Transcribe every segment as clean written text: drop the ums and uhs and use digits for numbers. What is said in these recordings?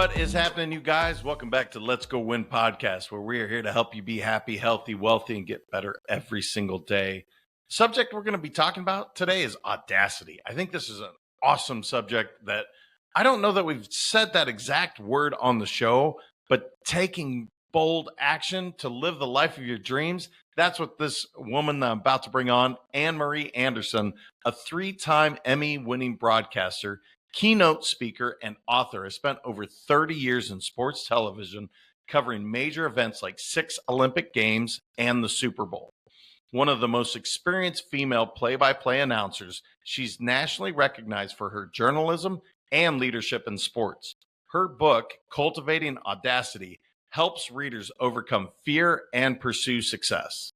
What is happening, you guys? Welcome back to Let's Go Win podcast, where we are here to help you be happy, healthy, wealthy, and get better every single day. The subject we're going to be talking about today is audacity. I think this is an awesome subject that I don't know that we've said that exact word on the show, but taking bold action to live the life of your dreams. That's what this woman that I'm about to bring on, Anne-Marie Anderson, a 3-time Emmy-winning broadcaster, keynote speaker, and author, has spent over 30 years in sports television, covering major events like 6 Olympic Games and the Super Bowl. One of the most experienced female play-by-play announcers, she's nationally recognized for her journalism and leadership in sports. Her book, Cultivating Audacity, helps readers overcome fear and pursue success.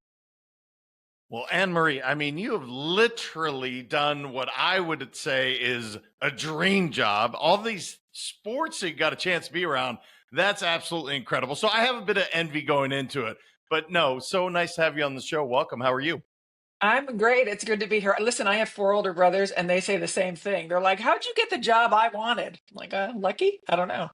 Well, Anne-Marie, I mean, you have literally done what I would say is a dream job. All these sports that you got a chance to be around, that's absolutely incredible. So I have a bit of envy going into it. But no, so nice to have you on the show. Welcome. How are you? I'm great. It's good to be here. Listen, I have 4 older brothers, and they say the same thing. They're like, "How'd you get the job I wanted?" I'm like, lucky? I don't know.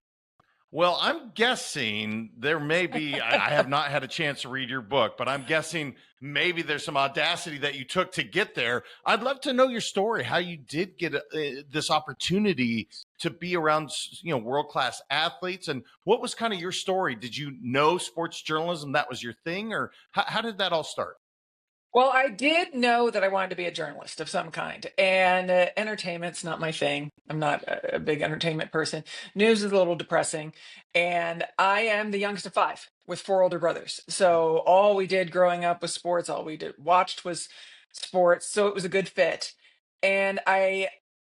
Well, I'm guessing there may be, I have not had a chance to read your book, but I'm guessing maybe there's some audacity that you took to get there. I'd love to know your story, how you did get this opportunity to be around, world-class athletes. And what was kind of your story? Did you know sports journalism, that was your thing? Or how did that all start? Well, I did know that I wanted to be a journalist of some kind, and entertainment's not my thing. I'm not a big entertainment person. News is a little depressing, and I am the youngest of 5 with 4 older brothers. So all we did growing up was sports. All we did watched was sports. So it was a good fit, and I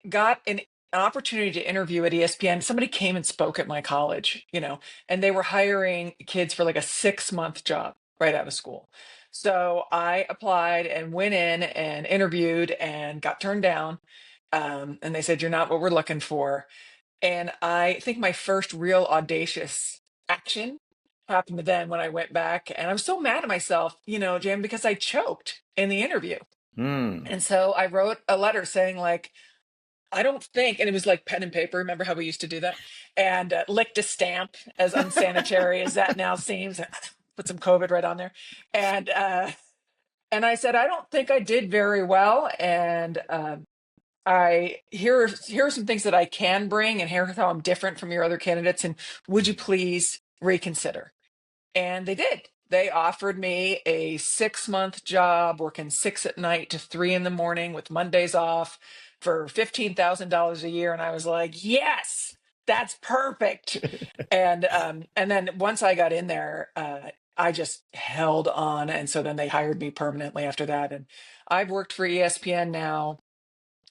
got an opportunity to interview at ESPN. Somebody came and spoke at my college, and they were hiring kids for like a 6-month job right out of school. So I applied and went in and interviewed and got turned down. And they said, "You're not what we're looking for." And I think my first real audacious action happened then when I went back. And I was so mad at myself, Jim, because I choked in the interview. Hmm. And so I wrote a letter saying, like, I don't think, and it was like pen and paper. Remember how we used to do that? And licked a stamp, as unsanitary as that now seems. Put some COVID right on there. And I said, "I don't think I did very well. And here are some things that I can bring, and here's how I'm different from your other candidates. And would you please reconsider?" And they did. They offered me a 6-month job working 6 at night to 3 in the morning with Mondays off for $15,000 a year. And I was like, yes, that's perfect. And then once I got in there, I just held on. And so then they hired me permanently after that. And I've worked for ESPN now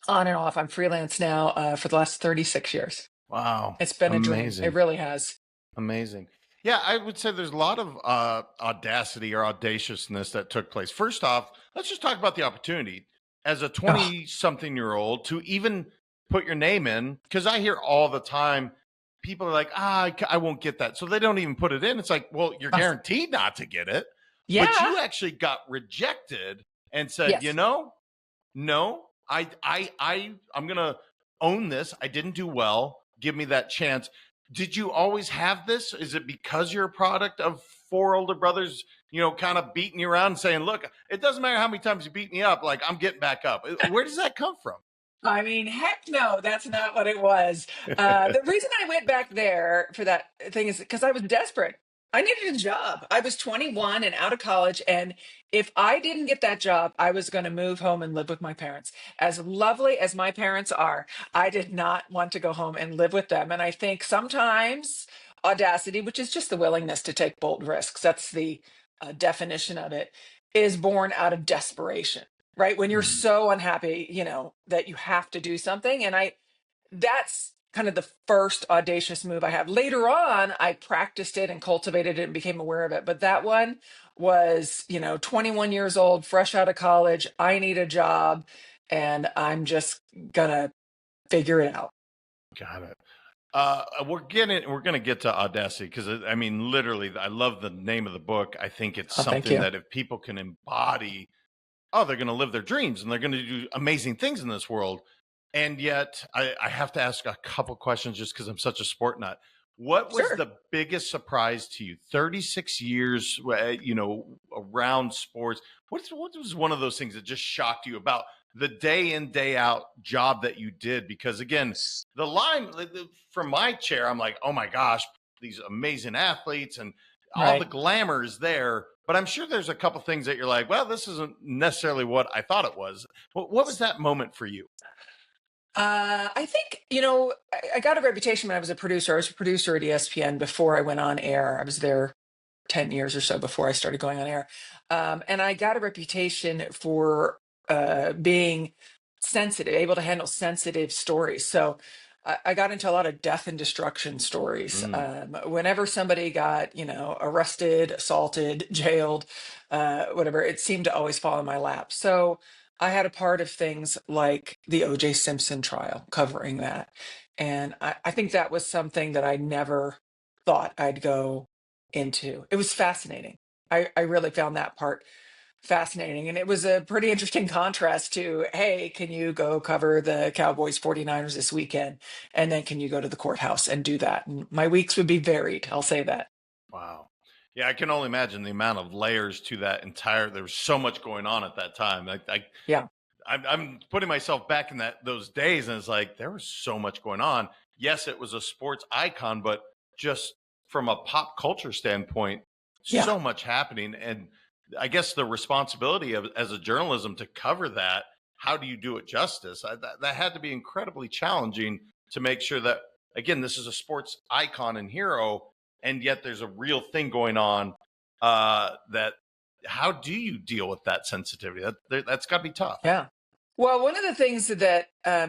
on and off. I'm freelance now for the last 36 years. Wow. It's been a dream. It Amazing. really has. Amazing. Yeah, I would say there's a lot of audacity or audaciousness that took place. First off, let's just talk about the opportunity as a Oh, 20-something-year-old to even put your name in, because I hear all the time people are like, I won't get that. So they don't even put it in. It's like, well, you're oh, guaranteed not to get it. But yeah. you actually got rejected and said, Yes. no, I'm gonna own this. I didn't do well. Give me that chance. Did you always have this? Is it because you're a product of 4 older brothers, kind of beating you around and saying, look, it doesn't matter how many times you beat me up, like I'm getting back up. Where does that come from? I mean, heck no, that's not what it was. The reason I went back there for that thing is because I was desperate. I needed a job. I was 21 and out of college. And if I didn't get that job, I was going to move home and live with my parents. As lovely as my parents are, I did not want to go home and live with them. And I think sometimes audacity, which is just the willingness to take bold risks, that's the definition of it, is born out of desperation, right? When you're Mm. so unhappy, that you have to do something. And that's kind of the first audacious move I have. Later on, I practiced it and cultivated it and became aware of it. But that one was, 21 years old, fresh out of college. I need a job, and I'm just gonna figure it out. Got it. We're gonna get to audacity because I mean, literally, I love the name of the book. I think it's Oh, thank something you. that if people can embody, they're going to live their dreams and they're going to do amazing things in this world. And yet, I have to ask a couple questions just because I'm such a sport nut. What was Sure. the biggest surprise to you? 36 years, around sports. What was one of those things that just shocked you about the day in, day out job that you did? Because again, the line from my chair, I'm like, oh my gosh, these amazing athletes and all the Right. glamour is there. But I'm sure there's a couple things that you're like, well, this isn't necessarily what I thought it was. What was that moment for you? I think, I got a reputation when I was a producer. I was a producer at ESPN before I went on air. I was there 10 years or so before I started going on air. And I got a reputation for being sensitive, able to handle sensitive stories. So I got into a lot of death and destruction stories. Mm, Whenever somebody got, arrested, assaulted, jailed, whatever, it seemed to always fall in my lap. So I had a part of things like the O.J. Simpson trial, covering that. And I think that was something that I never thought I'd go into. It was fascinating. I really found that part fascinating. And it was a pretty interesting contrast to, hey, can you go cover the Cowboys 49ers this weekend? And then can you go to the courthouse and do that? And my weeks would be varied. I'll say that. wow. Yeah, I can only imagine the amount of layers to that entire. There was so much going on at that time. Yeah. I'm putting myself back in those days, and it's like there was so much going on. Yes, it was a sports icon, but just from a pop culture standpoint, Yeah. so much happening. And I guess the responsibility of as a journalism to cover that. How do you do it justice? That had to be incredibly challenging to make sure that again, this is a sports icon and hero, and yet there's a real thing going on. That how do you deal with that sensitivity? That's got to be tough. Yeah. Well, one of the things that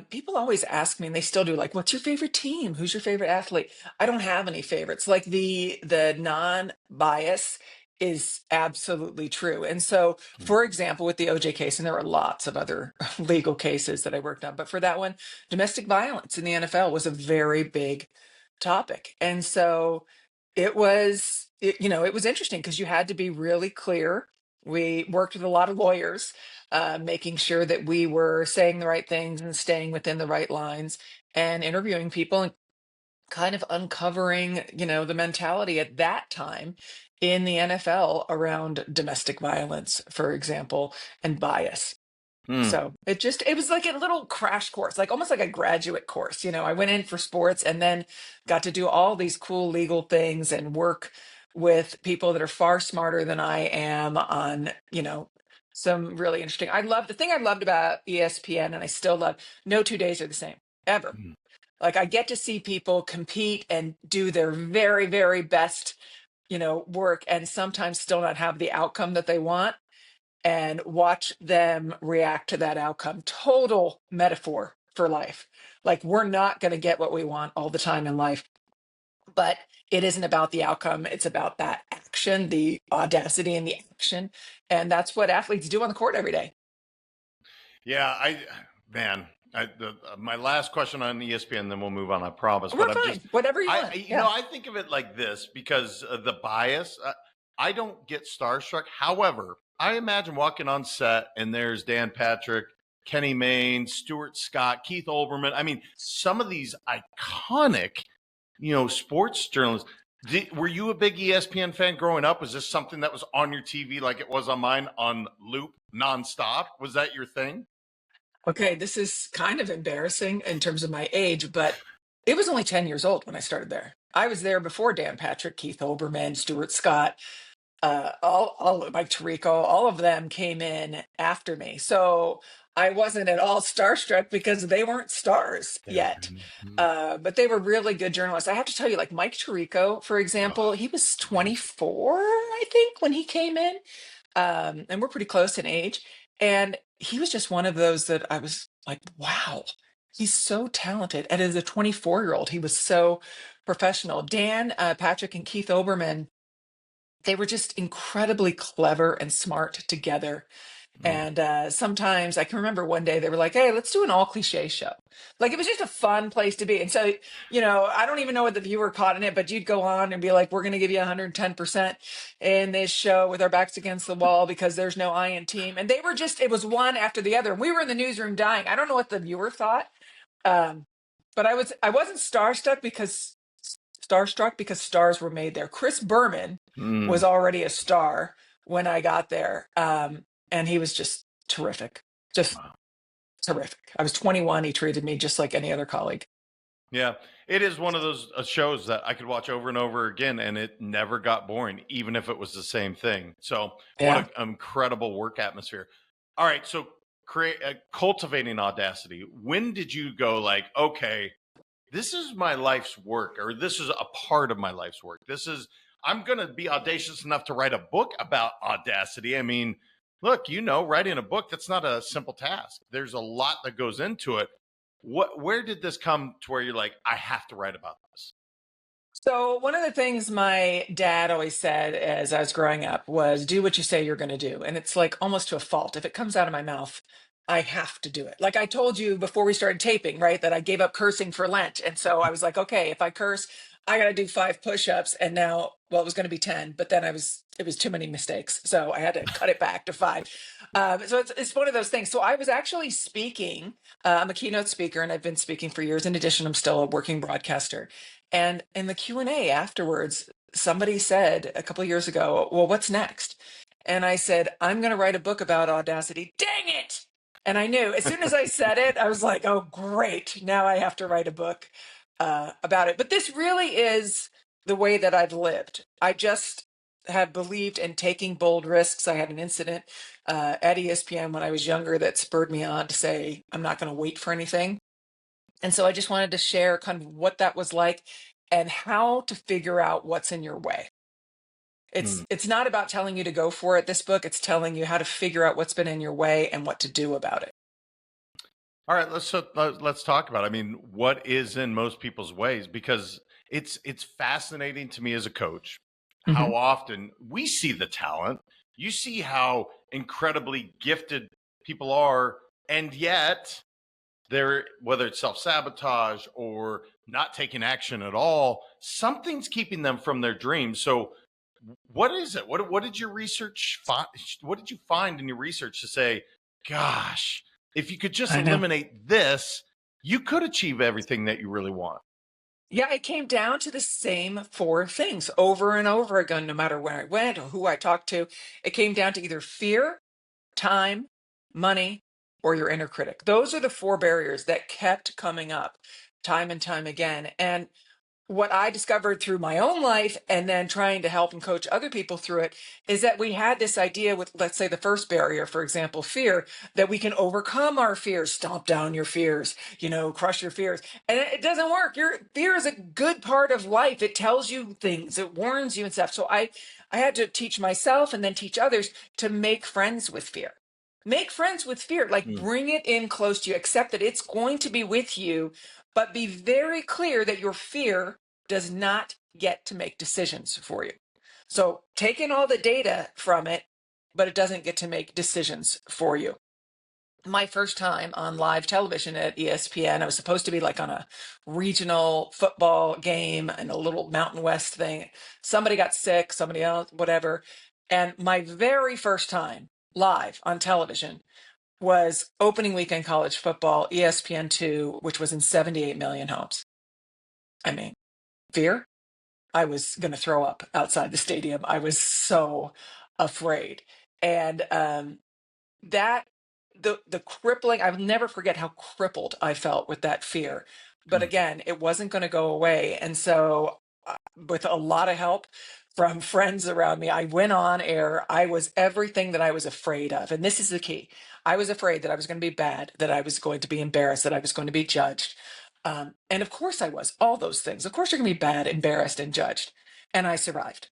people always ask me, and they still do, like, "What's your favorite team? Who's your favorite athlete?" I don't have any favorites. Like the non-bias is absolutely true. And so, Mm, for example, with the OJ case, and there were lots of other legal cases that I worked on, but for that one, domestic violence in the NFL was a very big topic. And so it was interesting because you had to be really clear. We worked with a lot of lawyers, making sure that we were saying the right things and staying within the right lines and interviewing people and kind of uncovering, the mentality at that time in the NFL around domestic violence, for example, and bias. mm, So it was like a little crash course, like almost like a graduate course. I went in for sports and then got to do all these cool legal things and work with people that are far smarter than I am on, some really interesting. The thing I loved about ESPN, and I still love, no 2 days are the same ever. mm. Like, I get to see people compete and do their very, very best, work, and sometimes still not have the outcome that they want, and watch them react to that outcome. Total metaphor for life. Like, we're not going to get what we want all the time in life, but it isn't about the outcome. It's about that action, the audacity and the action. And that's what athletes do on the court every day. Yeah, man, my last question on ESPN, then we'll move on. I promise. We're But fine. Whatever you want. Yeah. I think of it like this because of the bias. I don't get starstruck. However, I imagine walking on set and there's Dan Patrick, Kenny Mayne, Stuart Scott, Keith Olbermann. I mean, some of these iconic, sports journalists. Were you a big ESPN fan growing up? Was this something that was on your TV like it was on mine on loop nonstop? Was that your thing? Okay. This is kind of embarrassing in terms of my age, but it was only 10 years old when I started there. I was there before Dan Patrick, Keith Olbermann, Stuart Scott, all Mike Tirico, all of them came in after me. So I wasn't at all starstruck because they weren't stars Yeah. yet. Mhm. But they were really good journalists. I have to tell you, like Mike Tirico, for example, Oh, he was amazing. 24, I think, when he came in. And we're pretty close in age. And he was just one of those that I was like, wow, he's so talented. And as a 24-year-old, he was so professional. Dan, Patrick, and Keith Oberman, they were just incredibly clever and smart together. Mm. And sometimes I can remember one day they were like, "Hey, let's do an all cliche show." Like, it was just a fun place to be. And so, I don't even know what the viewer caught in it, but you'd go on and be like, "We're going to give you 110% in this show with our backs against the wall because there's no I in team." And they were it was one after the other. And we were in the newsroom dying. I don't know what the viewer thought. Um, but I wasn't starstruck because starstruck because stars were made there. Chris Berman was Mm, already a star when I got there. And he was just terrific, just wow. terrific. I was 21. He treated me just like any other colleague. Yeah, it is one of those shows that I could watch over and over again, and it never got boring, even if it was the same thing. So, what Yeah. an incredible work atmosphere! All right, so cultivating audacity. When did you go like, okay, this is my life's work, or this is a part of my life's work? I'm going to be audacious enough to write a book about audacity. I mean, look, writing a book, that's not a simple task. There's a lot that goes into it. Where did this come to where you're like, I have to write about this? So, one of the things my dad always said as I was growing up was do what you say you're going to do. And it's like almost to a fault. If it comes out of my mouth, I have to do it. Like I told you before we started taping, right? That I gave up cursing for Lent. And so I was like, okay, if I curse, I got to do 5 push-ups. And now, well, it was going to be 10, but then it was too many mistakes. So I had to cut it back to 5. So it's one of those things. So I was actually speaking. I'm a keynote speaker and I've been speaking for years. In addition, I'm still a working broadcaster. And in the Q&A afterwards, somebody said a couple of years ago, well, what's next? And I said, I'm going to write a book about audacity. Dang it. And I knew as soon as I said it, I was like, oh, great. Now I have to write a book about it. But this really is the way that I've lived. I just have believed in taking bold risks. I had an incident at ESPN when I was younger that spurred me on to say, I'm not going to wait for anything. And so I just wanted to share kind of what that was like and how to figure out what's in your way. Hmm. It's not about telling you to go for it, this book. It's telling you how to figure out what's been in your way and what to do about it. All right, let's talk about it. I mean, what is in most people's ways? Because it's fascinating to me as a coach Mhm. how often we see the talent. You see how incredibly gifted people are, and yet they're, whether it's self-sabotage or not taking action at all, something's keeping them from their dreams. So what is it? What did your research find? What did you find in your research to say, gosh, if you could just I know. eliminate this, you could achieve everything that you really want? Yeah, it came down to the same 4 things over and over again, no matter where I went or who I talked to. It came down to either fear, time, money, or your inner critic. Those are the 4 barriers that kept coming up time and time again. And what I discovered through my own life and then trying to help and coach other people through it is that we had this idea with, let's say, the first barrier, for example, fear, that we can overcome our fears, stomp down your fears, crush your fears. And it doesn't work. Your fear is a good part of life. It tells you things, it warns you and stuff. So I had to teach myself and then teach others to make friends with fear. Make friends with fear, like Mm. bring it in close to you, accept that it's going to be with you, but be very clear that your fear does not get to make decisions for you. So take in all the data from it, but it doesn't get to make decisions for you. My first time on live television at ESPN, I was supposed to be like on a regional football game and a little Mountain West thing. Somebody got sick, somebody else, whatever. And my very first time live on television was opening weekend college football, ESPN2, which was in 78 million homes. I mean, fear. I was going to throw up outside the stadium. I was so afraid. And that the crippling, I will never forget how crippled I felt with that fear. But Mm. again, it wasn't going to go away. And so with a lot of help from friends around me, I went on air. I was everything that I was afraid of. And this is the key. I was afraid that I was going to be bad, that I was going to be embarrassed, that I was going to be judged. And of course I was, all those things. Of course you're going to be bad, embarrassed, and judged. And I survived.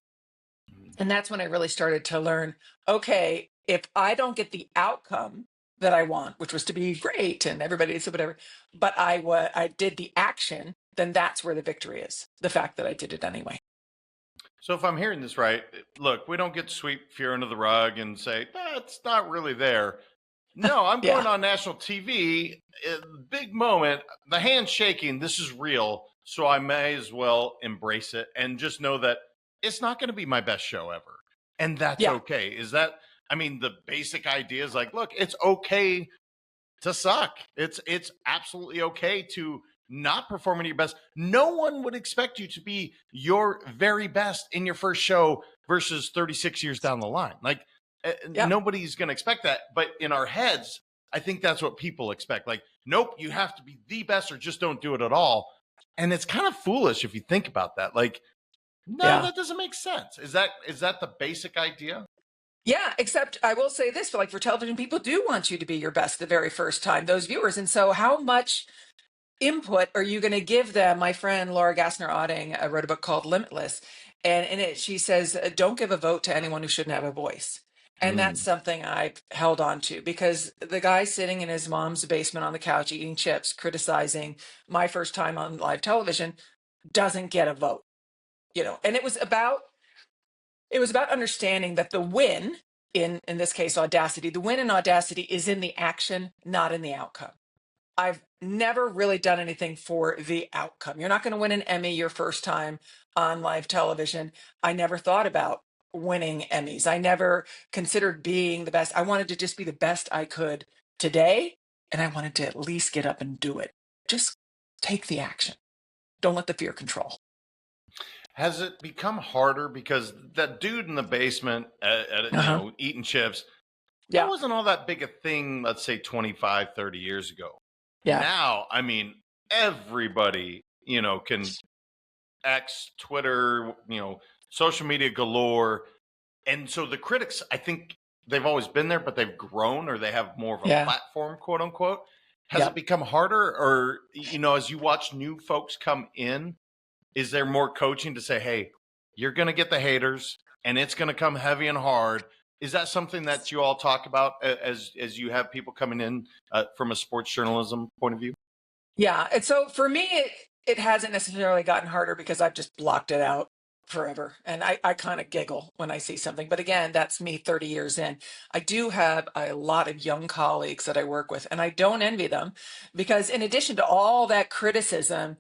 And that's when I really started to learn, okay, if I don't get the outcome that I want, which was to be great and everybody said whatever, but I did the action, then that's where the victory is. The fact that I did it anyway. So if I'm hearing this right, look, we don't get to sweep fear under the rug and say, it's not really there. No, I'm Yeah. going on national TV, big moment, the hand shaking, this is real. So I may as well embrace it and just know that it's not going to be my best show ever. And that's Yeah. okay. I mean, the basic idea is like, look, it's okay to suck. It's absolutely okay to not performing at your best. No one would expect you to be your very best in your first show versus 36 years down the line. Like, Yep. nobody's going to expect that. But in our heads, I think that's what people expect. Like, nope, you have to be the best or just don't do it at all. And it's kind of foolish if you think about that. Like, no, Yeah. that doesn't make sense. Is that the basic idea? Yeah, except I will say this, for television, people do want you to be your best the very first time, those viewers. And so how much input are you going to give them? My friend Laura Gassner-Otting wrote a book called Limitless, and in it she says, don't give a vote to anyone who shouldn't have a voice. And that's Mm. something I've held on to, because the guy sitting in his mom's basement on the couch eating chips, criticizing my first time on live television, doesn't get a vote, And it was about understanding that the win in this case, Audacity, the win in Audacity is in the action, not in the outcome. I've never really done anything for the outcome. You're not going to win an Emmy your first time on live television. I never thought about winning Emmys. I never considered being the best. I wanted to just be the best I could today, and I wanted to at least get up and do it. Just take the action. Don't let the fear control. Has it become harder because that dude in the basement Uh-huh. eating chips, that Yeah. wasn't all that big a thing, let's say 25, 30 years ago. Yeah. Now, I mean, everybody, can X, Twitter, social media galore. And so the critics, I think they've always been there, but they've grown or they have more of a Yeah. platform, quote unquote. Has it Yep. become harder? Or, as you watch new folks come in, is there more coaching to say, hey, you're going to get the haters and it's going to come heavy and hard? Is that something that you all talk about as you have people coming in from a sports journalism point of view? Yeah. And so for me, it hasn't necessarily gotten harder because I've just blocked it out forever. And I kind of giggle when I see something. But again, that's me 30 years in. I do have a lot of young colleagues that I work with, and I don't envy them, because in addition to all that criticism,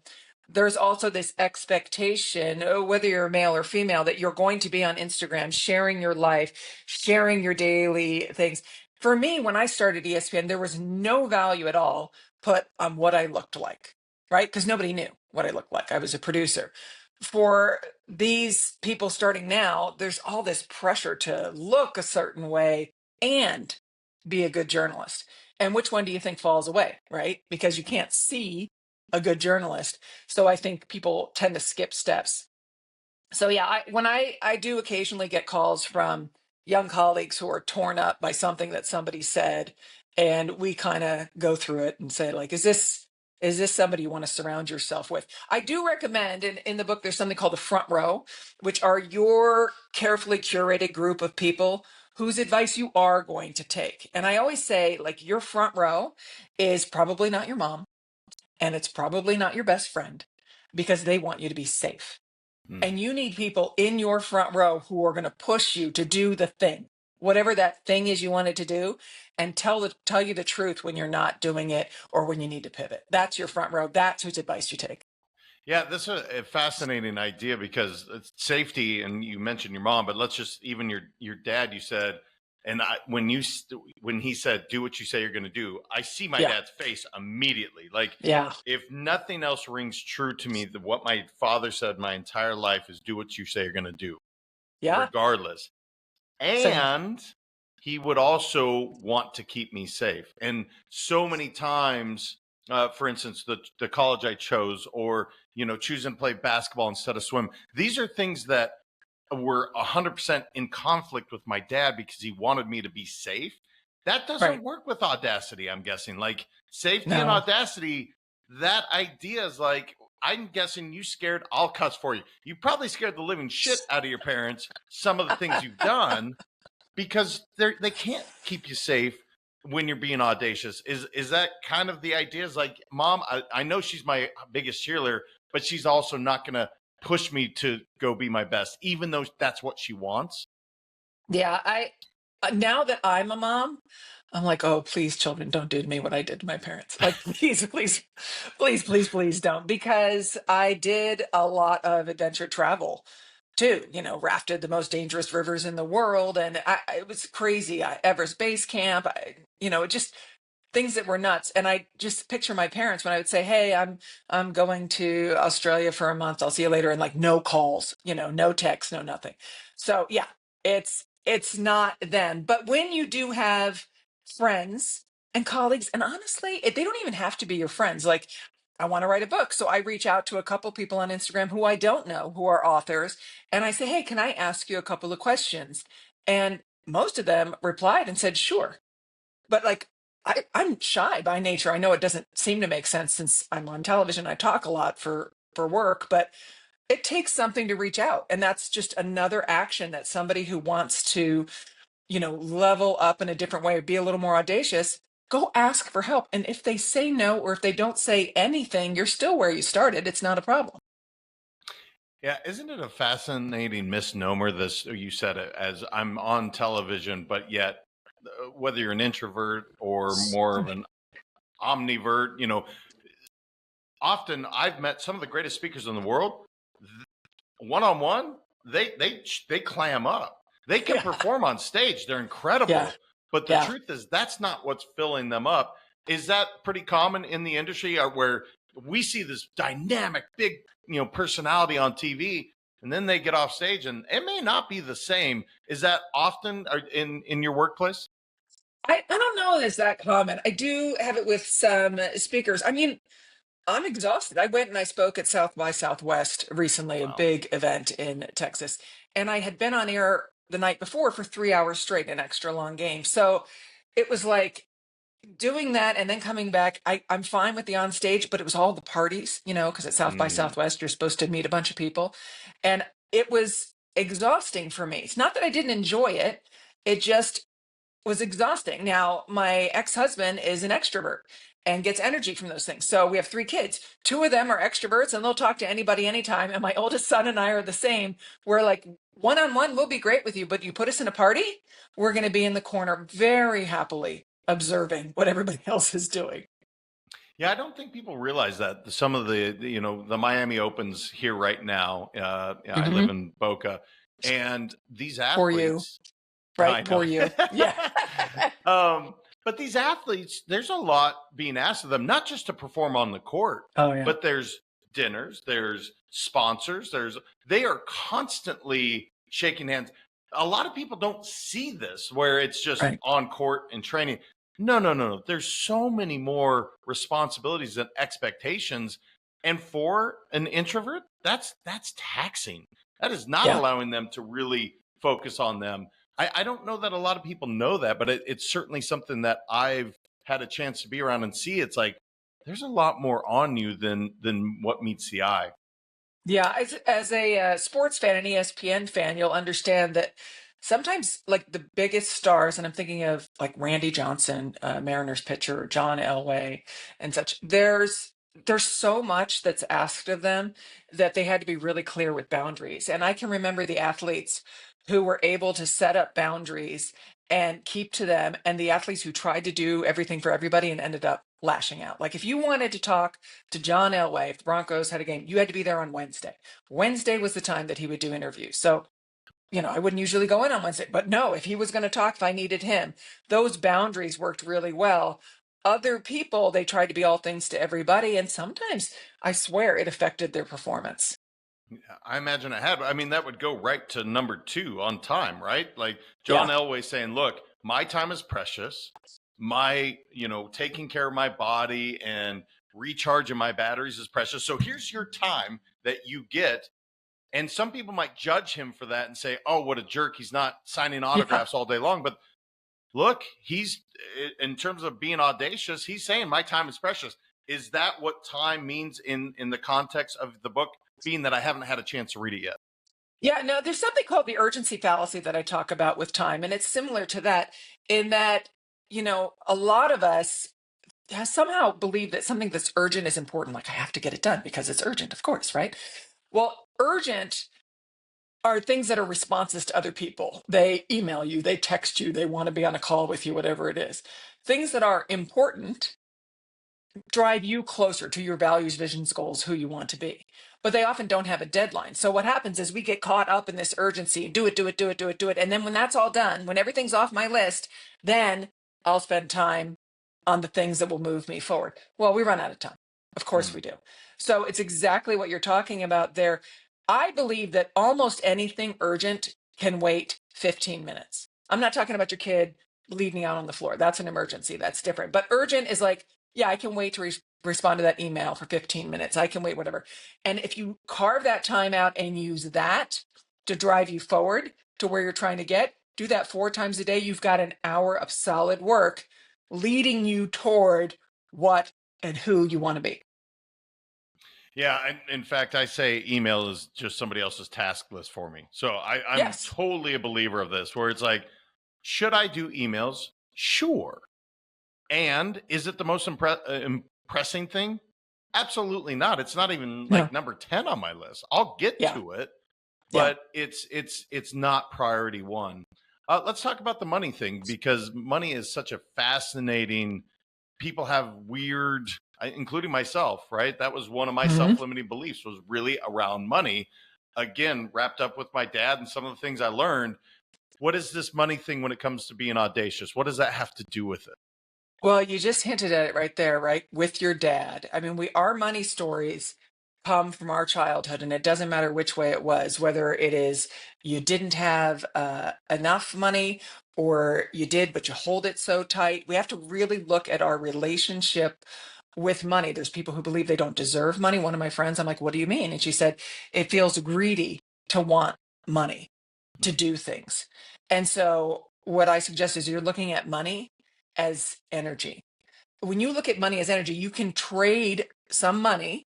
there's also this expectation, whether you're male or female, that you're going to be on Instagram, sharing your life, sharing your daily things. For me, when I started ESPN, there was no value at all put on what I looked like, right? Because nobody knew what I looked like. I was a producer. For these people starting now, there's all this pressure to look a certain way and be a good journalist. And which one do you think falls away, right? Because you can't see a good journalist. So I think people tend to skip steps. So yeah, when I do occasionally get calls from young colleagues who are torn up by something that somebody said, and we kind of go through it and say, like, is this somebody you want to surround yourself with? I do recommend, in the book there's something called the front row, which are your carefully curated group of people whose advice you are going to take. And I always say, like, your front row is probably not your mom, and it's probably not your best friend, because they want you to be safe. Mm. And you need people in your front row who are going to push you to do the thing, whatever that thing is you wanted to do, and tell you the truth when you're not doing it or when you need to pivot. That's your front row. That's whose advice you take. Yeah, this is a fascinating idea because it's safety, and you mentioned your mom, but let's just even your dad. You said, and when he said, "Do what you say you're going to do," I see my Yeah. dad's face immediately. Like, Yeah. if nothing else rings true to me, that what my father said my entire life is, "Do what you say you're going to do, Yeah. regardless." Same. And he would also want to keep me safe. And so many times, for instance, the college I chose, or choosing to play basketball instead of swim, these are things that were 100% in conflict with my dad because he wanted me to be safe. That Right. doesn't work with Audacity, I'm guessing. Like, safety and No. Audacity, that idea is like, I'm guessing you scared, I'll cuss for you. You probably scared the living shit out of your parents, some of the things you've done, because they can't keep you safe when you're being audacious. Is that kind of the idea? Is like, mom, I know she's my biggest cheerleader, but she's also not going to push me to go be my best, even though that's what she wants. Yeah. Now that I'm a mom, I'm like, oh, please, children, don't do to me what I did to my parents. Like, please, please, please, please, please don't. Because I did a lot of adventure travel too, rafted the most dangerous rivers in the world. And it was crazy. Everest Base Camp, it just, things that were nuts. And I just picture my parents when I would say, "Hey, I'm going to Australia for a month. I'll see you later." And like no calls, no texts, no nothing. So yeah, it's not them. But when you do have friends and colleagues, and honestly, they don't even have to be your friends. Like, I want to write a book. So I reach out to a couple people on Instagram who I don't know who are authors. And I say, "Hey, can I ask you a couple of questions?" And most of them replied and said, "Sure." But like, I'm shy by nature. I know it doesn't seem to make sense since I'm on television. I talk a lot for work, but it takes something to reach out. And that's just another action that somebody who wants to, level up in a different way, be a little more audacious, go ask for help. And if they say no, or if they don't say anything, you're still where you started. It's not a problem. Yeah, isn't it a fascinating misnomer? This, you said it as I'm on television, but yet whether you're an introvert or more of an omnivert, often I've met some of the greatest speakers in the world. One on one, they clam up. They can Yeah. perform on stage; they're Yeah. incredible. But the Yeah. truth is, that's not what's filling them up. Is that pretty common in the industry, where we see this dynamic, big, personality on TV, and then they get off stage, and it may not be the same? Is that often in your workplace? I don't know if it's that common. I do have it with some speakers. I mean, I'm exhausted. I went and I spoke at South by Southwest recently, a Wow. big event in Texas. And I had been on air the night before for 3 hours straight, an extra long game. So it was like doing that and then coming back. I'm fine with the on stage, but it was all the parties, because at South by Mm. Southwest, you're supposed to meet a bunch of people. And it was exhausting for me. It's not that I didn't enjoy it. It just was exhausting. Now, my ex-husband is an extrovert and gets energy from those things. So we have 3 kids. 2 of them are extroverts and they'll talk to anybody anytime. And my oldest son and I are the same. We're like, one-on-one, we'll be great with you, but you put us in a party, we're going to be in the corner very happily observing what everybody else is doing. Yeah, I don't think people realize that some of the Miami Opens here right now. I live Hmm. in Boca, and these For you, athletes, I right? know. For you. Yeah. But these athletes, there's a lot being asked of them, not just to perform on the court, Oh, yeah. but there's dinners, there's sponsors, they are constantly shaking hands. A lot of people don't see this where it's just Right. on court and training. No, no, no, no. There's so many more responsibilities and expectations. And for an introvert, that's taxing. That is not Yeah. allowing them to really focus on them. I don't know that a lot of people know that, but it's certainly something that I've had a chance to be around and see. It's like there's a lot more on you than what meets the eye. Yeah, as a sports fan, an ESPN fan, you'll understand that sometimes, like the biggest stars, and I'm thinking of like Randy Johnson, Mariners pitcher, John Elway, and such. There's so much that's asked of them that they had to be really clear with boundaries. And I can remember the athletes who were able to set up boundaries and keep to them, and the athletes who tried to do everything for everybody and ended up lashing out. Like if you wanted to talk to John Elway, if the Broncos had a game, you had to be there on Wednesday. Wednesday was the time that he would do interviews. So, I wouldn't usually go in on Wednesday, but no, if he was going to talk, if I needed him, those boundaries worked really well. Other people, they tried to be all things to everybody. And sometimes I swear it affected their performance. Yeah, I imagine it had. I mean, that would go right to number two on time, right? Like John Yeah. Elway saying, "Look, my time is precious. My, taking care of my body and recharging my batteries is precious. So here's your time that you get." And some people might judge him for that and say, "Oh, what a jerk! He's not signing Yeah. autographs all day long." But look, he's in terms of being audacious, he's saying my time is precious. Is that what time means in the context of the book, being that I haven't had a chance to read it yet? Yeah, no, there's something called the urgency fallacy that I talk about with time. And it's similar to that in that, a lot of us has somehow believed that something that's urgent is important. Like I have to get it done because it's urgent, of course, right? Well, urgent are things that are responses to other people. They email you, they text you, they want to be on a call with you, whatever it is. Things that are important drive you closer to your values, visions, goals, who you want to be. But they often don't have a deadline. So what happens is we get caught up in this urgency, do it, do it, do it, do it, do it. And then when that's all done, when everything's off my list, then I'll spend time on the things that will move me forward. Well, we run out of time. Of course Mm. we do. So it's exactly what you're talking about there. I believe that almost anything urgent can wait 15 minutes. I'm not talking about your kid leaving out on the floor. That's an emergency. That's different. But urgent is like, yeah, I can wait to respond to that email for 15 minutes. I can wait, whatever. And if you carve that time out and use that to drive you forward to where you're trying to get, do that 4 times a day. You've got an hour of solid work leading you toward what and who you want to be. Yeah, in fact, I say email is just somebody else's task list for me. So I'm Yes. totally a believer of this, where it's like, should I do emails? Sure. And is it the most impressing thing? Absolutely not. It's not even No. like number 10 on my list. I'll get Yeah. to it, Yeah. but it's not priority one. Let's talk about the money thing, because money is such a fascinating. People have weird, including myself, right? That was one of my Mhm. self-limiting beliefs, was really around money. Again, wrapped up with my dad and some of the things I learned. What is this money thing when it comes to being audacious? What does that have to do with it? Well, you just hinted at it right there, right? With your dad. I mean, our money stories come from our childhood, and it doesn't matter which way it was, whether it is you didn't have enough money or you did, but you hold it so tight. We have to really look at our relationship with money. There's people who believe they don't deserve money. One of my friends, I'm like, what do you mean? And she said, it feels greedy to want money to do things. And so, what I suggest is you're looking at money as energy. When you look at money as energy, you can trade some money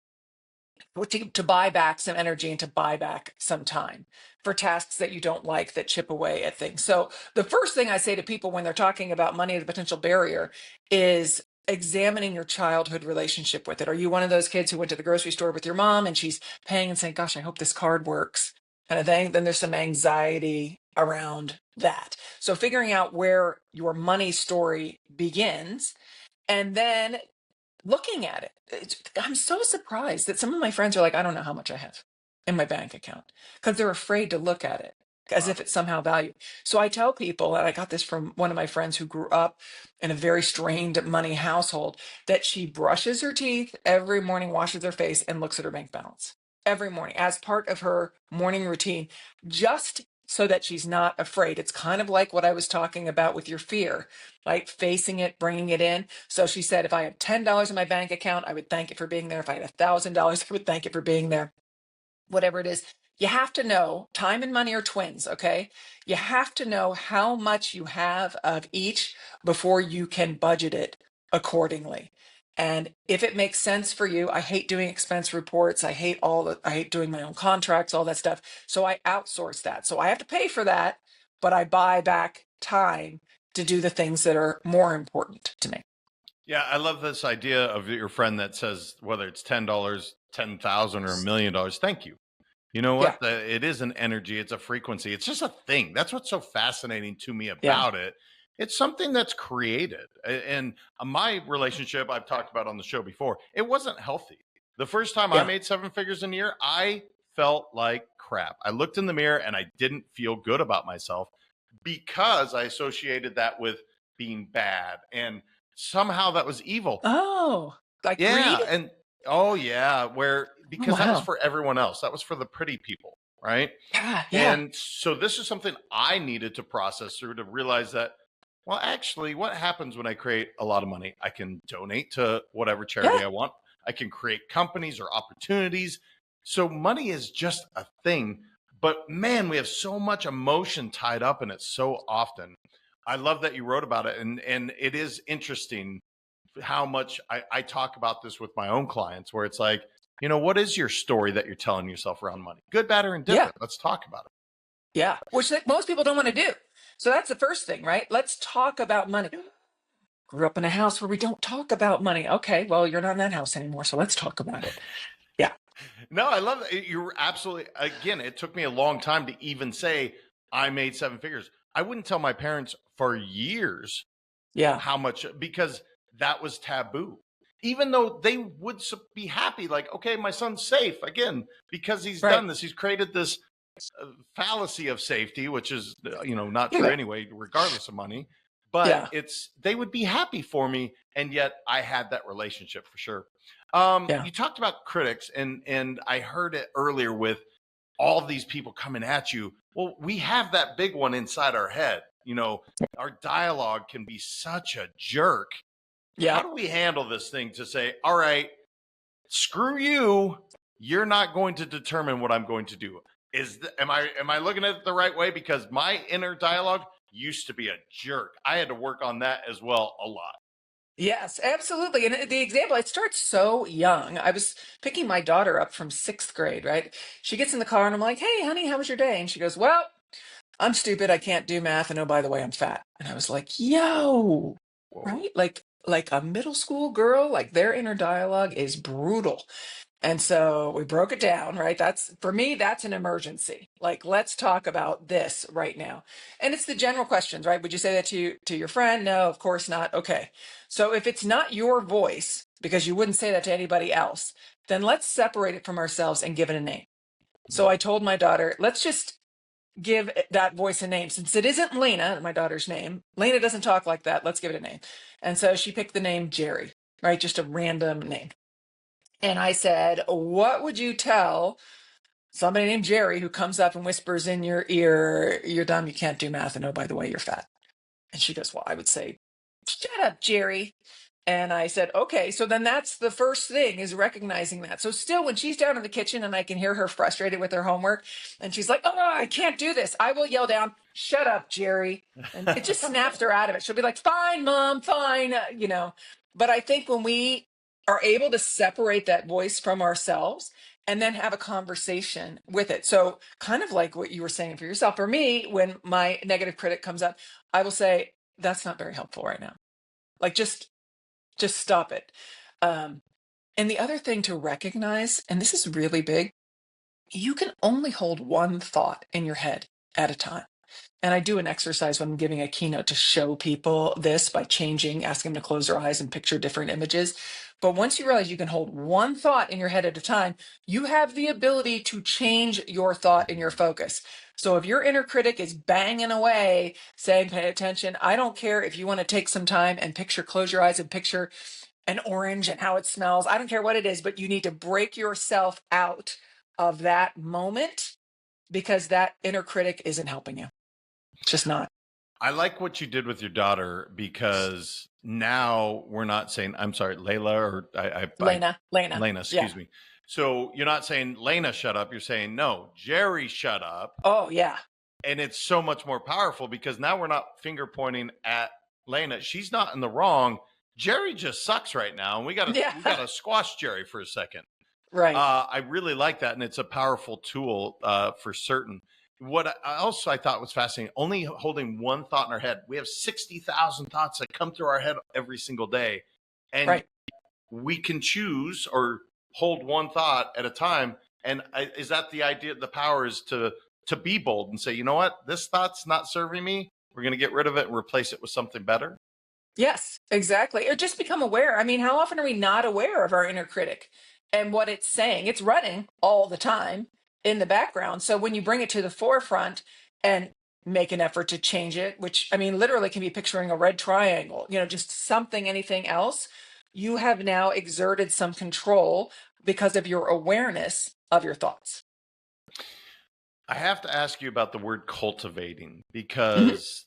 to buy back some energy and to buy back some time for tasks that you don't like that chip away at things. So the first thing I say to people when they're talking about money as a potential barrier is examining your childhood relationship with it. Are you one of those kids who went to the grocery store with your mom and she's paying and saying, gosh, I hope this card works kind of thing? Then there's some anxiety around that. So figuring out where your money story begins and then looking at it. I'm so surprised that some of my friends are like, I don't know how much I have in my bank account because they're afraid to look at it as Wow. if it's somehow valued. So I tell people, and I got this from one of my friends who grew up in a very strained money household, that she brushes her teeth every morning, washes her face, and looks at her bank balance every morning as part of her morning routine, just so that she's not afraid. It's kind of like what I was talking about with your fear, right? Facing it, bringing it in. So she said, if I had $10 in my bank account, I would thank it for being there. If I had $1,000, I would thank it for being there. Whatever it is, you have to know time and money are twins, okay? You have to know how much you have of each before you can budget it accordingly. And if it makes sense for you, I hate doing expense reports. I hate doing my own contracts, all that stuff. So I outsource that. So I have to pay for that, but I buy back time to do the things that are more important to me. Yeah, I love this idea of your friend that says, whether it's $10, 10,000 or $1,000,000, thank you. You know Yeah, what? It is an energy, it's a frequency, it's just a thing. That's what's so fascinating to me yeah. about it. It's something that's created. And my relationship, I've talked about on the show before, it wasn't healthy. The first time I Yeah. made 7 figures in a year, I felt like crap. I looked in the mirror and I didn't feel good about myself because I associated that with being bad. And somehow that was evil. Oh, like greed? Yeah, and oh yeah, where Oh, because that was wow. for everyone else. That was for the pretty people, right? Yeah, yeah, And so this is something I needed to process through to realize that, well, actually, what happens when I create a lot of money? I can donate to whatever yeah. charity I want. I can create companies or opportunities. So money is just a thing, but man, we have so much emotion tied up in it so often. I love that you wrote about it, and it is interesting how much I talk about this with my own clients, where it's like, what is your story that you're telling yourself around money? Good, bad, or Yeah, indifferent. Let's talk about it. yeah. Which most people don't want to do. So that's the first thing, right? Let's talk about money. Grew up in a house where we don't talk about money. Okay, well, you're not in that house anymore, so let's talk about it. Yeah, No, I love that. You're absolutely, again, it took me a long time to even say I made 7 figures. I wouldn't tell my parents for years yeah, how much, because that was taboo. Even though they would be happy, like, okay, my son's safe again, because he's right. done this. He's created this fallacy of safety, which is, not true Right. anyway, regardless of money. but Yeah. they would be happy for me, and yet I had that relationship for sure. Yeah. You talked about critics, and I heard it earlier with all of these people coming at you. Well, we have that big one inside our head. Our dialogue can be such a jerk. How Yeah. do we handle this thing to say, all right, screw you, you're not going to determine what I'm going to do? Am I looking at it the right way? Because my inner dialogue used to be a jerk. I had to work on that as well a lot. Yes, absolutely. And the example, it starts so young. I was picking my daughter up from sixth grade, right? She gets in the car and I'm like, hey, honey, how was your day? And she goes, well, I'm stupid. I can't do math. And oh, by the way, I'm fat. And I was like, yo, Whoa. right? Like a middle school girl, like their inner dialogue is brutal. And so we broke it down, right? That's for me, that's an emergency. Like, let's talk about this right now. And it's the general questions, right? Would you say that to your friend? No, of course not. Okay. So if it's not your voice, because you wouldn't say that to anybody else, then let's separate it from ourselves and give it a name. So I told my daughter, let's just give that voice a name. Since it isn't Lena, my daughter's name, Lena doesn't talk like that. Let's give it a name. And so she picked the name Jerry, right? Just a random name. And I said, what would you tell somebody named Jerry who comes up and whispers in your ear, you're dumb, you can't do math, and oh, by the way, you're fat? And she goes, well, I would say, shut up, Jerry. And I said, okay, so then that's the first thing, is recognizing that. So still, when she's down in the kitchen and I can hear her frustrated with her homework and she's like, oh, I can't do this, I will yell down, shut up, Jerry. And it just snaps her out of it. She'll be like, fine, mom, fine, But I think when we are able to separate that voice from ourselves and then have a conversation with it. So kind of like what you were saying for yourself. For me, when my negative critic comes up, I will say, that's not very helpful right now. Like, just stop it. Um, and the other thing to recognize, and this is really big, you can only hold one thought in your head at a time. And I do an exercise when I'm giving a keynote to show people this by asking them to close their eyes and picture different images. But once you realize you can hold one thought in your head at a time, you have the ability to change your thought and your focus. So if your inner critic is banging away saying, pay attention, I don't care if you want to take some time and close your eyes and picture an orange and how it smells. I don't care what it is, but you need to break yourself out of that moment because that inner critic isn't helping you. Just not. I like what you did with your daughter, because now we're not saying, I'm sorry, Layla, or Lena. Lena, Yeah. excuse me. So you're not saying, Lena, shut up. You're saying, no, Jerry, shut up. Oh, yeah. And it's so much more powerful, because now we're not finger pointing at Lena. She's not in the wrong. Jerry just sucks right now. And we got Yeah. to squash Jerry for a second. Right. I really like that. And it's a powerful tool for certain. What I thought was fascinating, only holding one thought in our head. We have 60,000 thoughts that come through our head every single day. And Right. we can choose or hold one thought at a time. And is that the idea? The power is to be bold and say, you know what, this thought's not serving me. We're going to get rid of it and replace it with something better. Yes, exactly. Or just become aware. I mean, how often are we not aware of our inner critic and what it's saying? It's running all the time in the background. So when you bring it to the forefront and make an effort to change it, which I mean, literally can be picturing a red triangle, just something, anything else, you have now exerted some control because of your awareness of your thoughts. I have to ask you about the word cultivating, Mhm. because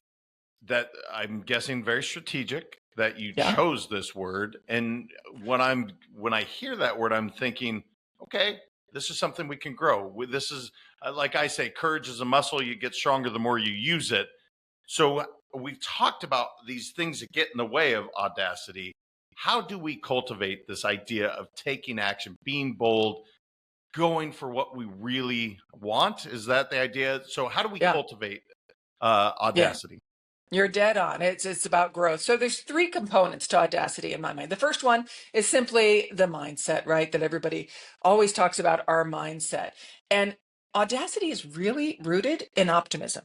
that, I'm guessing, very strategic that you Yeah. chose this word. And when I hear that word, I'm thinking, okay, this is something we can grow. This is, like I say, courage is a muscle. You get stronger the more you use it. So we've talked about these things that get in the way of audacity. How do we cultivate this idea of taking action, being bold, going for what we really want? Is that the idea? So how do we Yeah. cultivate Yeah. audacity? You're dead on. It's about growth. So there's three components to audacity in my mind. The first one is simply the mindset, right? That everybody always talks about, our mindset. And audacity is really rooted in optimism.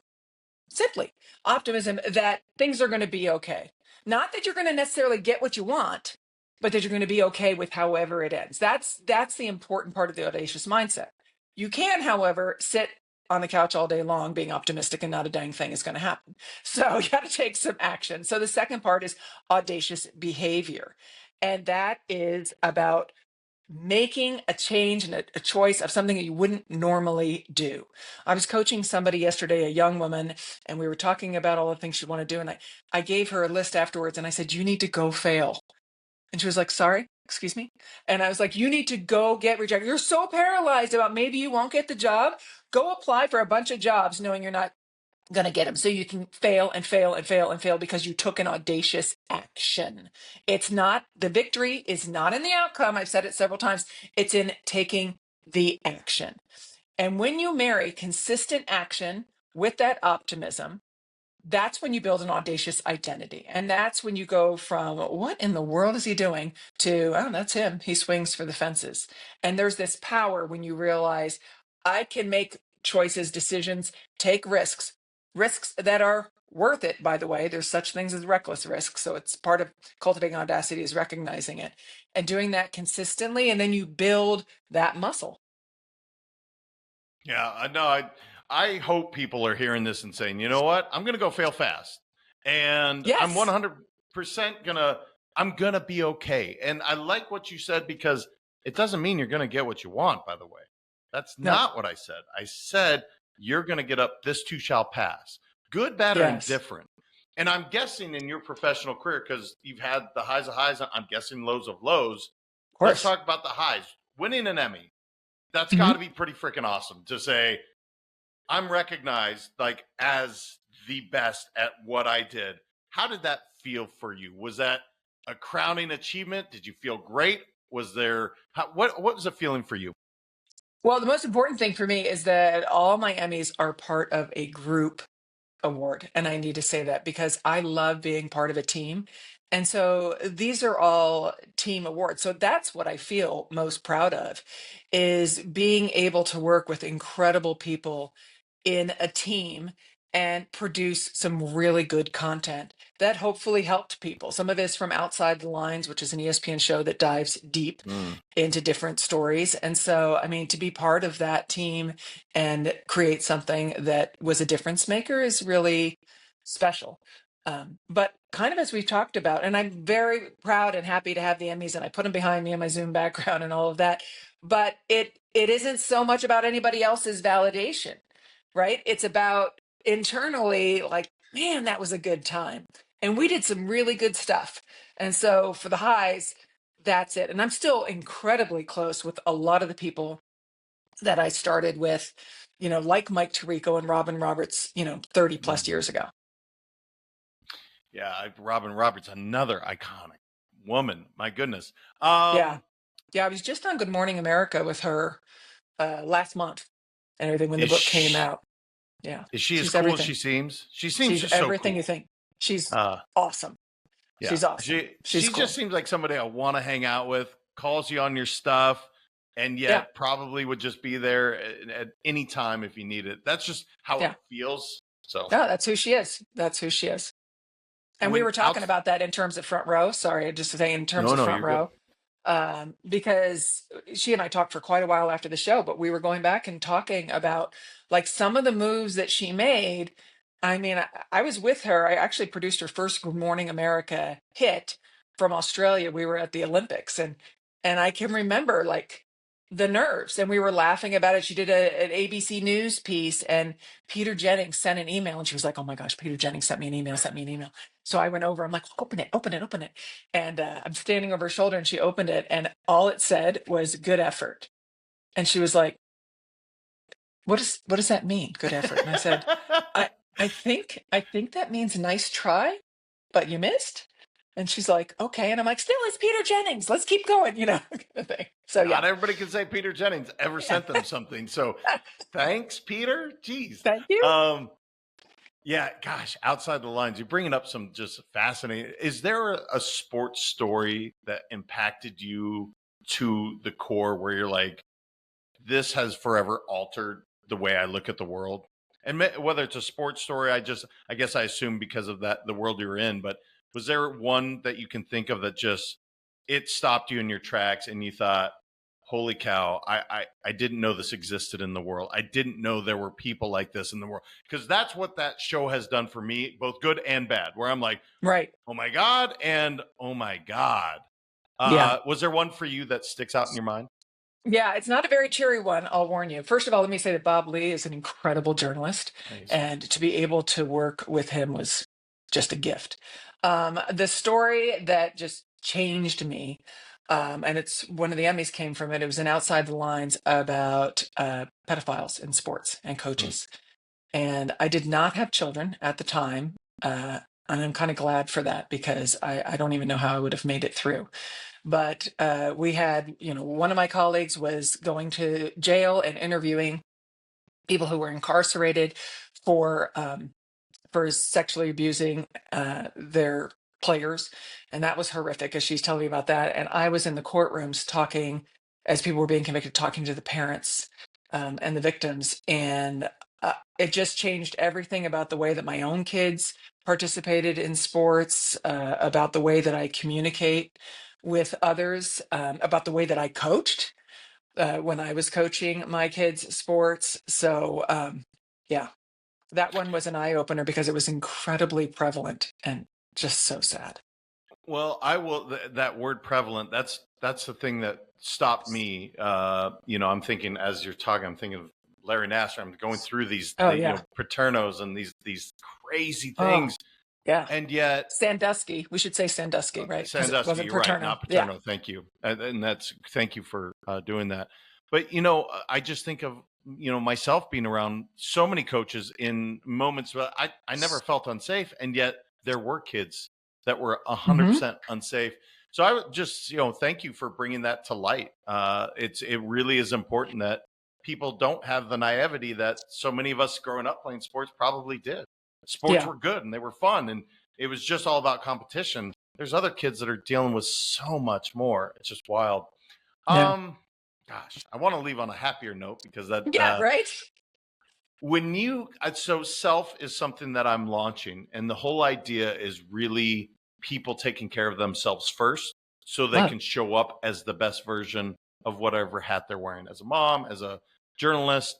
Simply optimism that things are going to be okay. Not that you're going to necessarily get what you want, but that you're going to be okay with however it ends. That's the important part of the audacious mindset. You can, however, sit on the couch all day long being optimistic and not a dang thing is going to happen. So you got to take some action. So the second part is audacious behavior. And that is about making a change and a choice of something that you wouldn't normally do. I was coaching somebody yesterday, a young woman, and we were talking about all the things she wanted to do. And I gave her a list afterwards and I said, you need to go fail. And she was like, sorry, excuse me. And I was like, you need to go get rejected. You're so paralyzed about maybe you won't get the job. Go apply for a bunch of jobs knowing you're not going to get them, so you can fail and fail and fail and fail because you took an audacious action. It's not, the victory is not in the outcome. I've said it several times. It's in taking the action. And when you marry consistent action with that optimism, that's when you build an audacious identity. And that's when you go from what in the world is he doing to, oh, that's him. He swings for the fences. And there's this power when you realize I can make choices, decisions, take risks that are worth it, by the way. There's such things as reckless risk. So it's part of cultivating audacity is recognizing it and doing that consistently. And then you build that muscle. Yeah, I know. I hope people are hearing this and saying, you know what? I'm going to go fail fast. And I'm Yes. 100% I'm going to be okay. And I like what you said because it doesn't mean you're going to get what you want, by the way. That's No. not what I said. I said, you're going to get up. This too shall pass. Good, bad, or Yes. indifferent. And I'm guessing in your professional career, because you've had the highs of highs, I'm guessing lows of lows. Of course. Let's talk about the highs. Winning an Emmy. That's got to be pretty freaking awesome to say, I'm recognized like as the best at what I did. How did that feel for you? Was that a crowning achievement? Did you feel great? Was there, what was the feeling for you? Well, the most important thing for me is that all my Emmys are part of a group award. And I need to say that because I love being part of a team. And so these are all team awards. So that's what I feel most proud of is being able to work with incredible people in a team and produce some really good content that hopefully helped people. Some of it is from Outside the Lines, which is an ESPN show that dives deep into different stories. And so, I mean, to be part of that team and create something that was a difference maker is really special. But kind of as we've talked about, and I'm very proud and happy to have the Emmys, and I put them behind me in my Zoom background and all of that. But it isn't so much about anybody else's validation, right? It's about internally, like, man, that was a good time, and we did some really good stuff. And so for the highs, that's it. And I'm still incredibly close with a lot of the people that I started with, like Mike Tirico and Robin Roberts, 30 plus years ago. Yeah, Robin Roberts, another iconic woman. My goodness. Yeah. I was just on Good Morning America with her last month and everything when the book came out. Yeah. Is she as She's cool everything. as she seems? She seems She's just everything so you cool. think. She's awesome. Yeah. She's awesome. She cool. just seems like somebody I want to hang out with, calls you on your stuff, and yet probably would just be there at any time if you need it. That's just how it feels. So yeah, that's who she is. That's who she is. And we were talking about that in terms of front row. Sorry, just to say in terms of front row. Because she and I talked for quite a while after the show, but we were going back and talking about like some of the moves that she made. I mean, I was with her. I actually produced her first Good Morning America hit from Australia. We were at the Olympics, and I can remember like the nerves, and we were laughing about it. She did an ABC News piece, and Peter Jennings sent an email, and she was like, "Oh my gosh, Peter Jennings sent me an email. So I went over. I'm like, open it. And I'm standing over her shoulder, and she opened it, and all it said was "good effort." And she was like, what does that mean, good effort? And I said, I think that means nice try, but you missed. And she's like, okay. And I'm like, still, it's Peter Jennings. Let's keep going, kind of thing. So not everybody can say Peter Jennings ever sent them something. So thanks, Peter. Jeez. Thank you. Yeah, gosh, Outside the Lines, you're bringing up some just fascinating. Is there a sports story that impacted you to the core where you're like, this has forever altered the way I look at the world? And whether it's a sports story, I guess I assume because of that, the world you're in, but was there one that you can think of that just, it stopped you in your tracks and you thought, holy cow, I didn't know this existed in the world. I didn't know there were people like this in the world. Because that's what that show has done for me, both good and bad, where I'm like, Right. oh my God, and oh my God. Yeah. Was there one for you that sticks out in your mind? Yeah, it's not a very cheery one, I'll warn you. First of all, let me say that Bob Lee is an incredible journalist, Nice. and to be able to work with him was just a gift. The story that just changed me, and it's one of the Emmys came from it. It was an Outside the Lines about pedophiles in sports and Mm. coaches. And I did not have children at the time. And I'm kind of glad for that because I don't even know how I would have made it through. But we had, one of my colleagues was going to jail and interviewing people who were incarcerated for sexually abusing their players, and that was horrific. As she's telling me about that, and I was in the courtrooms talking as people were being convicted, talking to the parents and the victims, and it just changed everything about the way that my own kids participated in sports, about the way that I communicate with others, about the way that I coached when I was coaching my kids' sports. So, yeah, that one was an eye opener because it was incredibly prevalent and just so sad. Well, I will. That word prevalent. That's the thing that stopped me. I'm thinking as you're talking, I'm thinking of Larry Nassar. I'm going through these, Oh, yeah. Paternos and these crazy Oh, things, yeah. and yet Sandusky. We should say Sandusky, right? Because it Sandusky. wasn't You're right, Paterno. not Yeah. Paterno. Thank you, and that's thank you for doing that. But I just think of myself being around so many coaches in moments where I never felt unsafe, and yet there were kids that were Hmm. 100% unsafe. So I would just thank you for bringing that to light. It really is important that people don't have the naivety that so many of us growing up playing sports probably did. Sports Yeah. were good and they were fun and it was just all about competition. There's other kids that are dealing with so much more. It's just wild. Yeah. Gosh, I want to leave on a happier note because that Yeah. Right. when you so self is something that I'm launching, and the whole idea is really people taking care of themselves first, so they Love. can show up as the best version of whatever hat they're wearing. As a mom, as a journalist,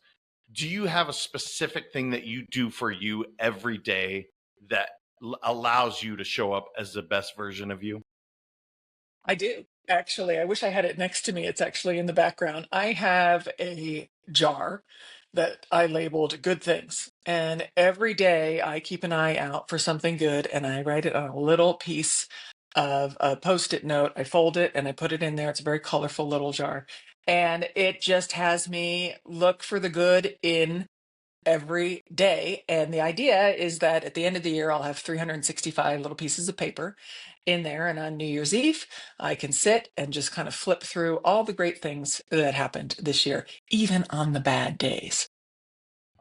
do you have a specific thing that you do for you every day that allows you to show up as the best version of you? I do. Actually, I wish I had it next to me. It's actually in the background. I have a jar that I labeled good things. And every day I keep an eye out for something good and I write it on a little piece of a post-it note. I fold it and I put it in there. It's a very colorful little jar. And it just has me look for the good in every day. And the idea is that at the end of the year, I'll have 365 little pieces of paper in there. And on New Year's Eve, I can sit and just kind of flip through all the great things that happened this year, even on the bad days.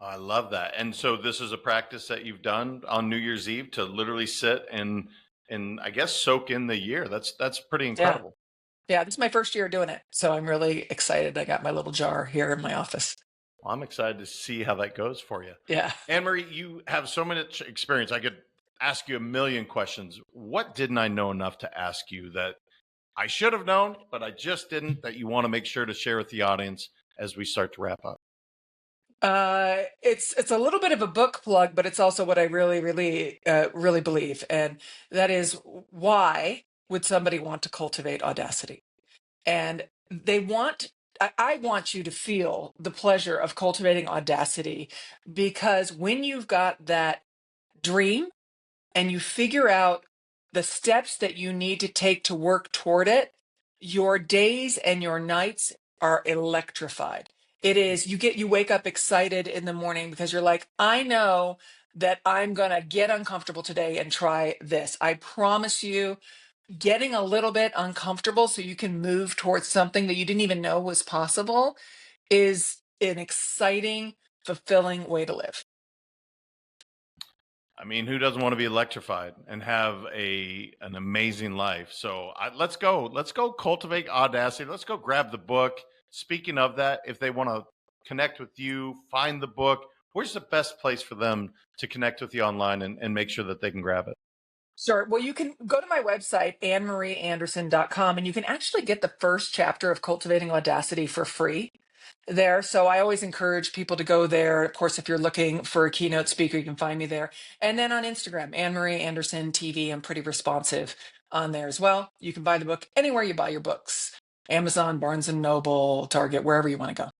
I love that. And so this is a practice that you've done on New Year's Eve to literally sit and I guess soak in the year. That's pretty Yeah. incredible. Yeah. This is my first year doing it. So I'm really excited. I got my little jar here in my office. Well, I'm excited to see how that goes for you. Yeah. Anne Marie, you have so much experience. I could ask you a million questions. What didn't I know enough to ask you that I should have known, but I just didn't, that you want to make sure to share with the audience as we start to wrap up? It's a little bit of a book plug, but it's also what I really believe, and that is why would somebody want to cultivate audacity? And they want, I want you to feel the pleasure of cultivating audacity because when you've got that dream and you figure out the steps that you need to take to work toward it, your days and your nights are electrified. It is, you wake up excited in the morning because you're like, I know that I'm going to get uncomfortable today and try this. I promise you, getting a little bit uncomfortable so you can move towards something that you didn't even know was possible is an exciting, fulfilling way to live. I mean, who doesn't want to be electrified and have an amazing life? So let's go cultivate audacity. Let's go grab the book. Speaking of that, if they want to connect with you, find the book, where's the best place for them to connect with you online and make sure that they can grab it? Sure. Well, you can go to my website, annemarieanderson.com, and you can actually get the first chapter of Cultivating Audacity for free there. So I always encourage people to go there. Of course, if you're looking for a keynote speaker, you can find me there. And then on Instagram, Anne Marie Anderson TV, I'm pretty responsive on there as well. You can buy the book anywhere you buy your books, Amazon, Barnes and Noble, Target, wherever you want to go.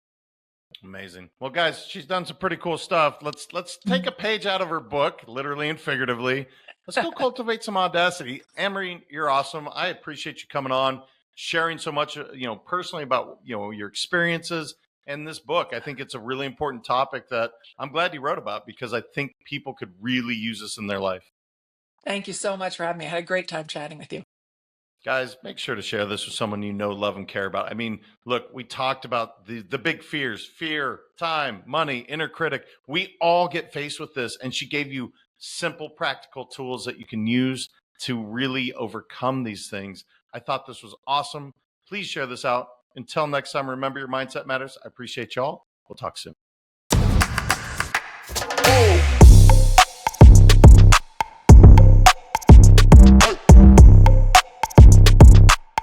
Amazing. Well, guys, she's done some pretty cool stuff. Let's take a page out of her book, literally and figuratively. Let's go cultivate some audacity. Anne-Marie, you're awesome. I appreciate you coming on, sharing so much, personally about, your experiences and this book. I think it's a really important topic that I'm glad you wrote about because I think people could really use this in their life. Thank you so much for having me. I had a great time chatting with you. Guys, make sure to share this with someone you know, love, and care about. I mean, look, we talked about the big fears: fear, time, money, inner critic. We all get faced with this, and she gave you simple, practical tools that you can use to really overcome these things. I thought this was awesome. Please share this out. Until next time, remember your mindset matters. I appreciate y'all. We'll talk soon.